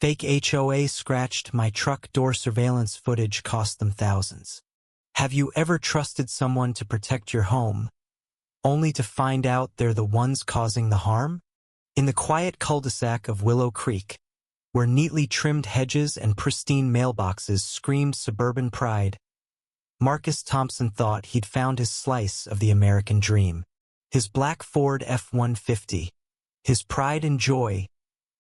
Fake HOA scratched my truck door. Surveillance footage cost them thousands. Have you ever trusted someone to protect your home, only to find out they're the ones causing the harm? In the quiet cul-de-sac of Willow Creek, where neatly trimmed hedges and pristine mailboxes screamed suburban pride, Marcus Thompson thought he'd found his slice of the American dream. His black Ford F-150, his pride and joy,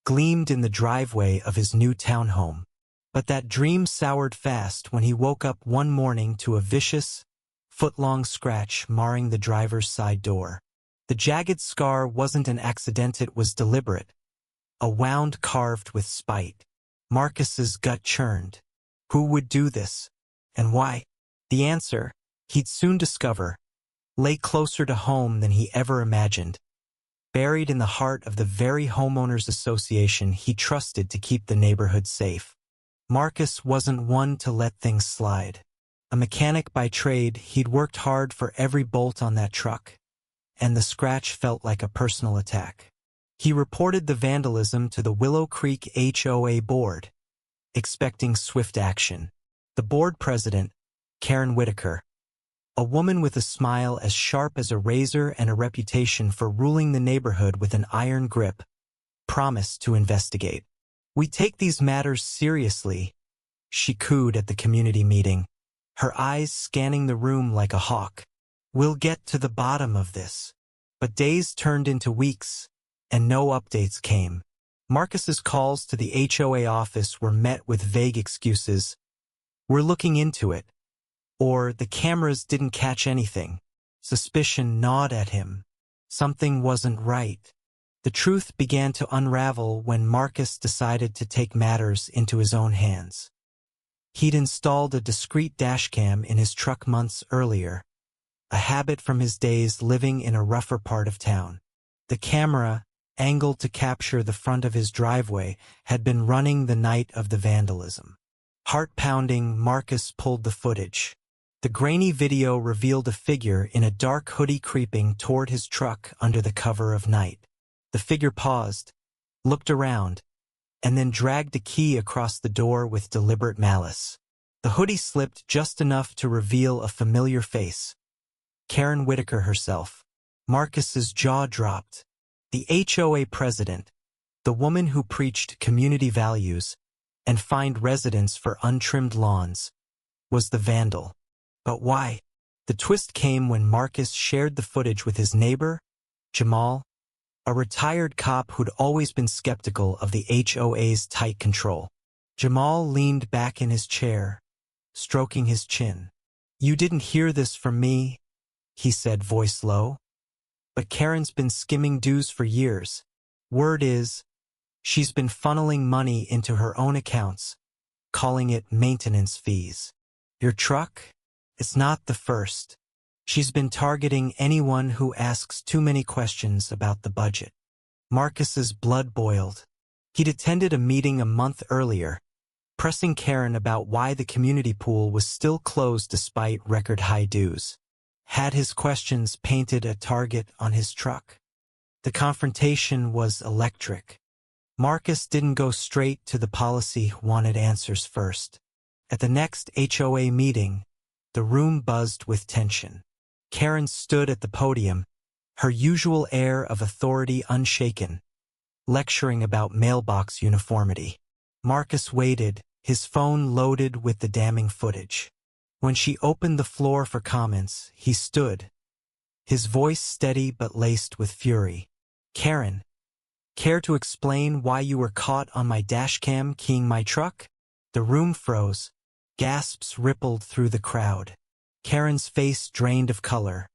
gleamed in the driveway of his new townhome. But that dream soured fast when he woke up one morning to a vicious, foot-long scratch marring the driver's side door. The jagged scar wasn't an accident, it was deliberate, a wound carved with spite. Marcus's gut churned. Who would do this? And why? The answer, he'd soon discover, lay closer to home than he ever imagined, buried in the heart of the very homeowners association he trusted to keep the neighborhood safe. Marcus wasn't one to let things slide. A mechanic by trade, he'd worked hard for every bolt on that truck, and the scratch felt like a personal attack. He reported the vandalism to the Willow Creek HOA board, expecting swift action. The board president, Karen Whitaker, a woman with a smile as sharp as a razor and a reputation for ruling the neighborhood with an iron grip, promised to investigate. "We take these matters seriously," she cooed at the community meeting, her eyes scanning the room like a hawk. "We'll get to the bottom of this." But days turned into weeks, and no updates came. Marcus's calls to the HOA office were met with vague excuses. "We're looking into it," or "the cameras didn't catch anything." Suspicion gnawed at him. Something wasn't right. The truth began to unravel when Marcus decided to take matters into his own hands. He'd installed a discreet dashcam in his truck months earlier, a habit from his days living in a rougher part of town. The camera, angled to capture the front of his driveway, had been running the night of the vandalism. Heart-pounding, Marcus pulled the footage. The grainy video revealed a figure in a dark hoodie creeping toward his truck under the cover of night. The figure paused, looked around, and then dragged a key across the door with deliberate malice. The hoodie slipped just enough to reveal a familiar face. Karen Whitaker herself. Marcus's jaw dropped. The HOA president, the woman who preached community values and fined residents for untrimmed lawns, was the vandal. But why? The twist came when Marcus shared the footage with his neighbor, Jamal, a retired cop who'd always been skeptical of the HOA's tight control. Jamal leaned back in his chair, stroking his chin. "You didn't hear this from me," he said, voice low. "But Karen's been skimming dues for years. Word is, she's been funneling money into her own accounts, calling it maintenance fees. Your truck? It's not the first. She's been targeting anyone who asks too many questions about the budget." Marcus's blood boiled. He'd attended a meeting a month earlier, pressing Karen about why the community pool was still closed despite record-high dues. Had his questions painted a target on his truck? The confrontation was electric. Marcus didn't go straight to the policy, wanted answers first. At the next HOA meeting, the room buzzed with tension. Karen stood at the podium, her usual air of authority unshaken, lecturing about mailbox uniformity. Marcus waited, his phone loaded with the damning footage. When she opened the floor for comments, he stood, his voice steady but laced with fury. "Karen, care to explain why you were caught on my dashcam keying my truck?" The room froze. Gasps rippled through the crowd. Karen's face drained of color,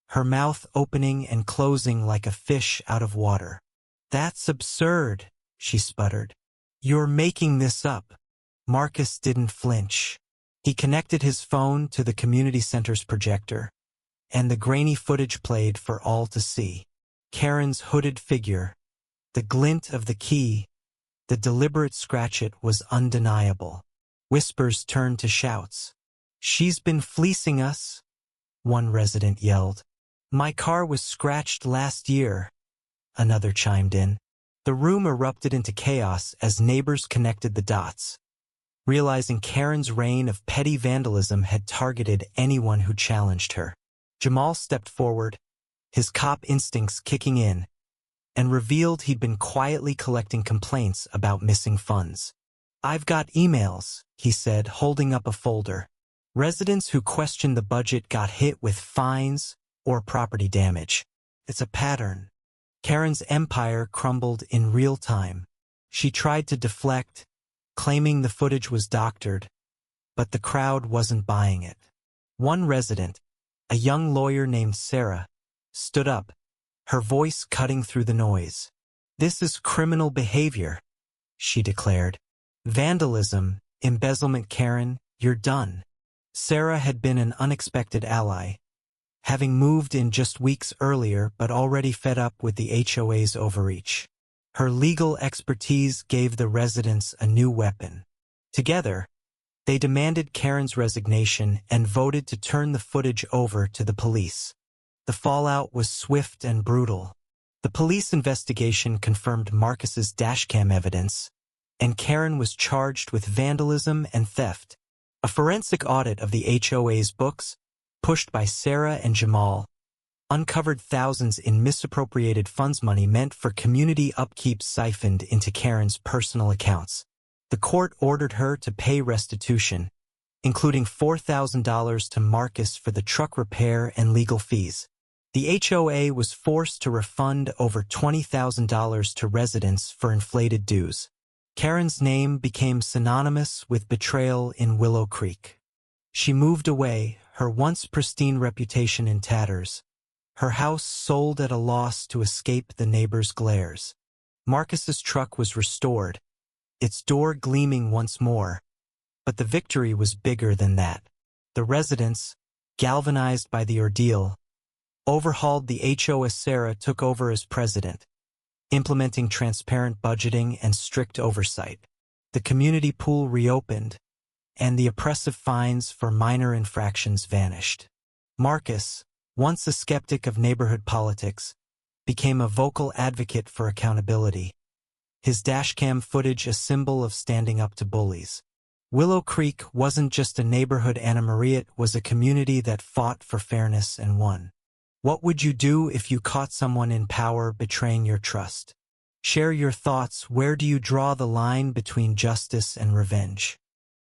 her mouth opening and closing like a fish out of water. "That's absurd," she sputtered. "You're making this up." Marcus didn't flinch. He connected his phone to the community center's projector, and the grainy footage played for all to see. Karen's hooded figure, the glint of the key, the deliberate scratch, it was undeniable. Whispers turned to shouts. "She's been fleecing us," one resident yelled. "My car was scratched last year," another chimed in. The room erupted into chaos as neighbors connected the dots, realizing Karen's reign of petty vandalism had targeted anyone who challenged her. Jamal stepped forward, his cop instincts kicking in, and revealed he'd been quietly collecting complaints about missing funds. "I've got emails," he said, holding up a folder. "Residents who questioned the budget got hit with fines or property damage. It's a pattern." Karen's empire crumbled in real time. She tried to deflect, claiming the footage was doctored, but the crowd wasn't buying it. One resident, a young lawyer named Sarah, stood up, her voice cutting through the noise. "This is criminal behavior," she declared. "Vandalism, embezzlement, Karen, you're done." Sarah had been an unexpected ally, having moved in just weeks earlier but already fed up with the HOA's overreach. Her legal expertise gave the residents a new weapon. Together, they demanded Karen's resignation and voted to turn the footage over to the police. The fallout was swift and brutal. The police investigation confirmed Marcus's dashcam evidence, and Karen was charged with vandalism and theft. A forensic audit of the HOA's books, pushed by Sarah and Jamal, uncovered thousands in misappropriated funds money meant for community upkeep siphoned into Karen's personal accounts. The court ordered her to pay restitution, including $4,000 to Marcus for the truck repair and legal fees. The HOA was forced to refund over $20,000 to residents for inflated dues. Karen's name became synonymous with betrayal in Willow Creek. She moved away, her once pristine reputation in tatters, her house sold at a loss to escape the neighbors' glares. Marcus's truck was restored, its door gleaming once more, but the victory was bigger than that. The residents, galvanized by the ordeal, overhauled the HOA. Sarah took over as president, implementing transparent budgeting and strict oversight. The community pool reopened, and the oppressive fines for minor infractions vanished. Marcus, once a skeptic of neighborhood politics, became a vocal advocate for accountability, his dashcam footage a symbol of standing up to bullies. Willow Creek wasn't just a neighborhood Anna Maria, it was a community that fought for fairness and won. What would you do if you caught someone in power betraying your trust? Share your thoughts. Where do you draw the line between justice and revenge?